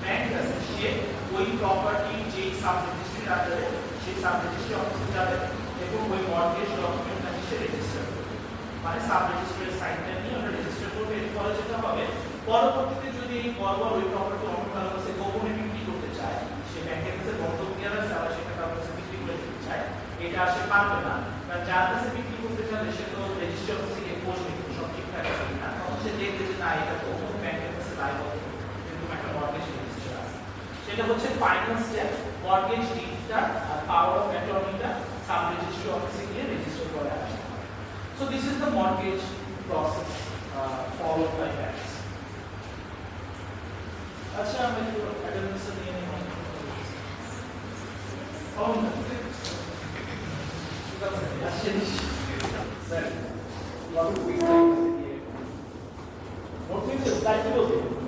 ব্যাংক আছে সে ওই প্রপার্টি যে সাব রেজিস্ট্রির আন্ডারে সেই সাব রেজিস্ট্রি অফিসে যাবে এবং ওই মর্টগেজ ডকুমেন্টটা সে রেজিস্টার করবে, মানে সাব রেজিস্ট্রির সাইনটা নিয়ে ওটা রেজিস্টার করবে। এর ফলে যেটা হবে পরবর্তীতে যদি এই বড় ওই প্রপার্টি অন্য কারো কাছে গোপনে বিক্রি করতে চায়, সে ব্যাংকের কাছে বন্ধক দেওয়ার আছে আবার সেটা কারো কাছে বিক্রি করে দিতে চায়, এটা সে পারবে না, কারণ যার কাছে বিক্রি করতে চাইলে সে তো রেজিস্টার অফিসে গিয়ে খোঁজ নিতে সব ঠিকঠাক আছে কিনা, তখন সে দেখবে যে না এটা তো অন্য ব্যাংকের কাছে দায়বদ্ধ কিন্তু একটা মর্টগেজ রেজিস্টার আছে। সেটা হচ্ছে ফাইনাল স্টেপ, মর্টগেজ ডিডটা আর পাওয়ার অফ অ্যাটর্নিটা সাব রেজিস্ট্রি অফিসে গিয়ে রেজিস্টার করে আসে। So this is the mortgage process followed by banks. अच्छा मैं जो एकेडमिक्स से नहीं हूँ और अच्छे सर लागू हुई है mortgage टाइप होते हैं